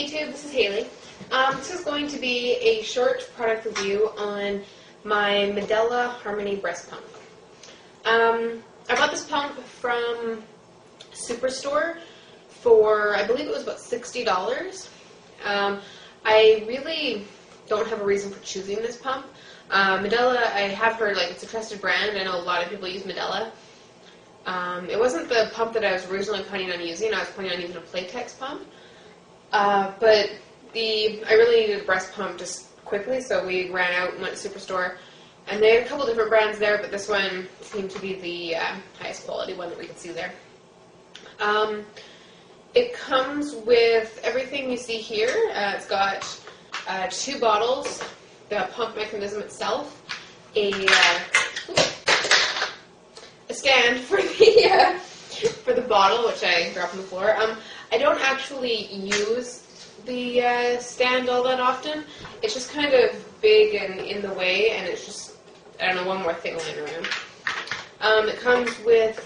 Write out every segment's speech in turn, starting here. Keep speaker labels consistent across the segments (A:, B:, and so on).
A: YouTube, this is Haley. This is going to be a short product review on my Medela Harmony breast pump. I bought this pump from Superstore for, I believe it was about $60. I really don't have a reason for choosing this pump. Medela, I have heard like it's a trusted brand. I know a lot of people use Medela. It wasn't the pump that I was originally planning on using. I was planning on using a Playtex pump. But I really needed a breast pump just quickly, so we ran out and went to Superstore. And they had a couple different brands there, but this one seemed to be the highest quality one that we could see there. It comes with everything you see here. It's got 2 bottles, the pump mechanism itself, a stand for the bottle, which I drop on the floor. I don't actually use the stand all that often. It's just kind of big and in the way, and it's just, I don't know, one more thing lying around. It comes with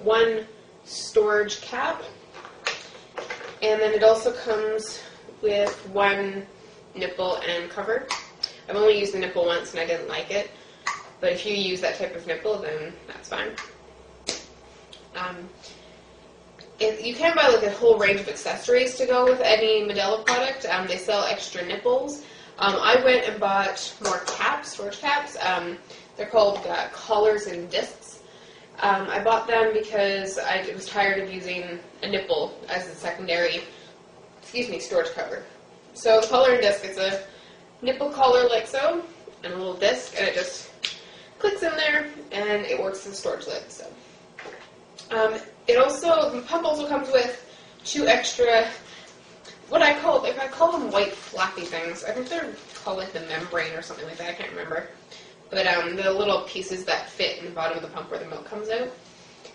A: one storage cap, and then it also comes with one nipple and cover. I've only used the nipple once and I didn't like it, but if you use that type of nipple, then that's fine. You can buy like a whole range of accessories to go with any Medela product. They sell extra nipples. I went and bought more caps, storage caps. They're called collars and discs. I bought them because I was tired of using a nipple as the secondary, storage cover. So the collar and disc, it's a nipple collar like so, and a little disc, and it just clicks in there, and it works as a storage lid. So. The pump also comes with 2 extra, I call them white flappy things. I think they're called like the membrane or something like that. I can't remember. But the little pieces that fit in the bottom of the pump where the milk comes out.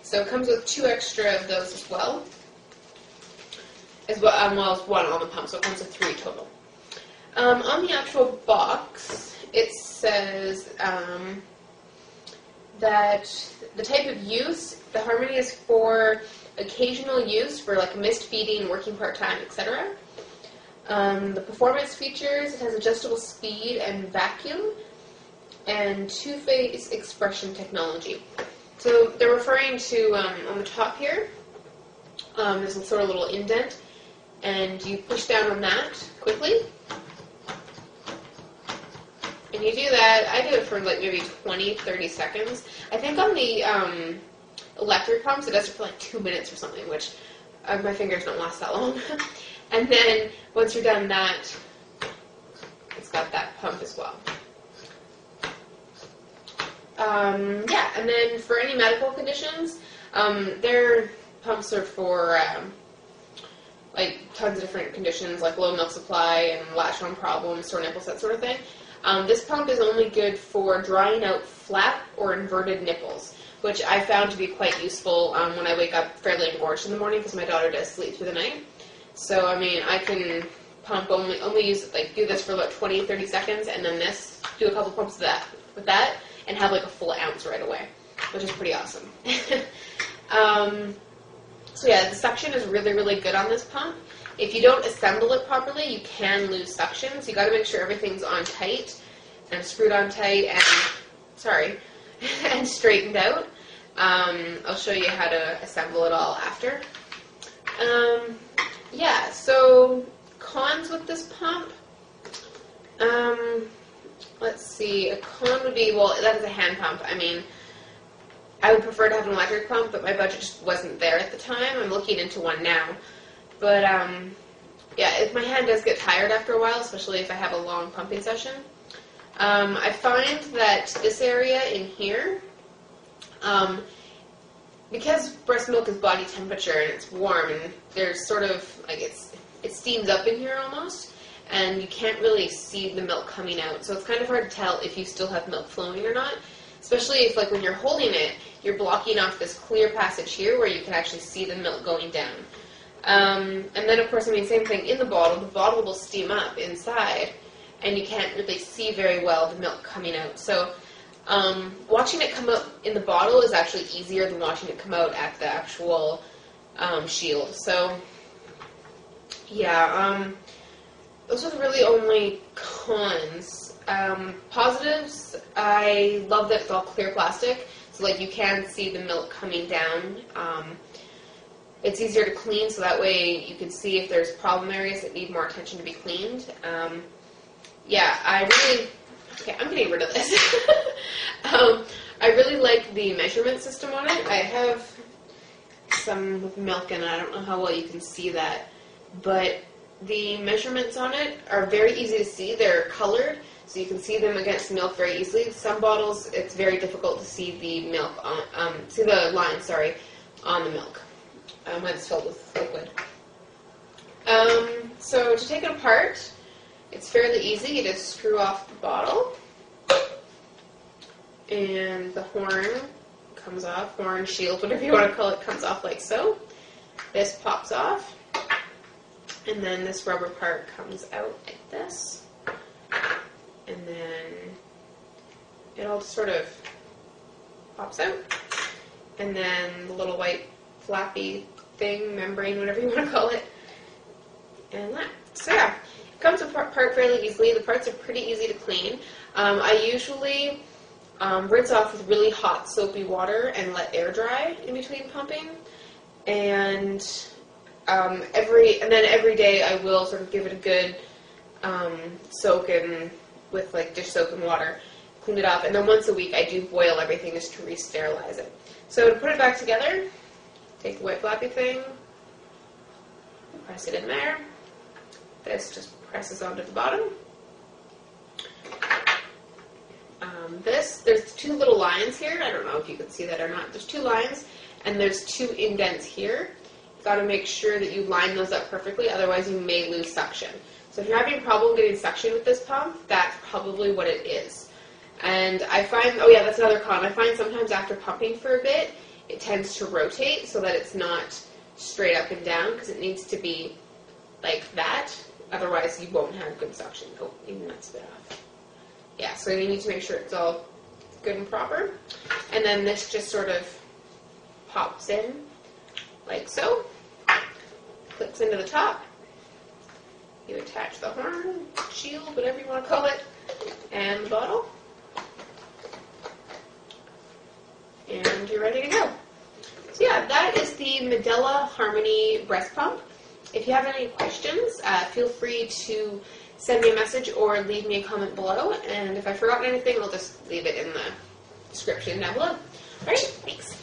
A: So it comes with 2 extra of those as well as one on the pump. So it comes with 3 total. On the actual box, it says that the type of use, the Harmony is for occasional use for like missed feeding, working part-time, etc. The performance features, it has adjustable speed and vacuum, and 2-phase expression technology. So they're referring to, on the top here, there's a sort of little indent, and you push down on that quickly. And you do that, I do it for like maybe 20-30 seconds. I think on the electric pumps it does it for like 2 minutes or something, which my fingers don't last that long. And then once you're done that, it's got that pump as well. And then for any medical conditions, their pumps are for like tons of different conditions, like low milk supply and latch-on problems, sore nipples, that sort of thing. This pump is only good for drying out flat or inverted nipples, which I found to be quite useful when I wake up fairly engorged in the morning because my daughter does sleep through the night. So, I mean, I can pump only use, like, do this for about 20-30 seconds, and then do a couple pumps with that, and have like a full ounce right away, which is pretty awesome. So yeah, the suction is really, really good on this pump. If you don't assemble it properly, you can lose suction, so you got to make sure everything's on tight and screwed on tight and, and straightened out. I'll show you how to assemble it all after. Yeah, so cons with this pump. Let's see, a con would be, well, that is a hand pump. I mean, I would prefer to have an electric pump, but my budget just wasn't there at the time. I'm looking into one now. But, yeah, my hand does get tired after a while, especially if I have a long pumping session. I find that this area in here, because breast milk is body temperature and it's warm, and there's sort of, like, it steams up in here almost, and you can't really see the milk coming out. So it's kind of hard to tell if you still have milk flowing or not, especially if, like, when you're holding it, you're blocking off this clear passage here where you can actually see the milk going down. And then, of course, I mean, same thing in the bottle will steam up inside, and you can't really see very well the milk coming out. So watching it come out in the bottle is actually easier than watching it come out at the actual shield. So Yeah, those are the really only cons. Positives, I love that it's all clear plastic, so like you can see the milk coming down. It's easier to clean, so that way you can see if there's problem areas that need more attention to be cleaned. Yeah, okay, I'm getting rid of this. I really like the measurement system on it. I have some with milk in it. I don't know how well you can see that, but the measurements on it are very easy to see. They're colored, so you can see them against milk very easily. Some bottles, it's very difficult to see the milk see the line, sorry, on the milk when it's filled with liquid. So to take it apart, it's fairly easy. You just screw off the bottle, and the horn comes off, horn, shield, whatever you want to call it, comes off like so. This pops off, and then this rubber part comes out like this, and then it all sort of pops out, and then the little white flappy thing, membrane, whatever you want to call it, and that. So yeah, it comes apart fairly easily. The parts are pretty easy to clean. I usually rinse off with really hot soapy water and let air dry in between pumping, and then every day I will sort of give it a good soak in with like dish soap and water, clean it up, and then once a week I do boil everything just to re-sterilize it. So to put it back together, take the white flappy thing, press it in there. This just presses onto the bottom. There's two little lines here. I don't know if you can see that or not. There's two lines, and there's two indents here. You've got to make sure that you line those up perfectly, otherwise you may lose suction. So if you're having a problem getting suction with this pump, that's probably what it is. And I find, oh yeah, that's another con. I find sometimes after pumping for a bit, it tends to rotate so that it's not straight up and down, because it needs to be like that. Otherwise, you won't have good suction. Oh, even that's a bit off. Yeah, so you need to make sure it's all good and proper. And then this just sort of pops in like so. Clicks into the top. You attach the horn, shield, whatever you want to call it, and the bottle. And you're ready to go. So yeah, that is the Medela Harmony breast pump. If you have any questions, feel free to send me a message or leave me a comment below. And if I've forgotten anything, I'll just leave it in the description down below. Alright, thanks.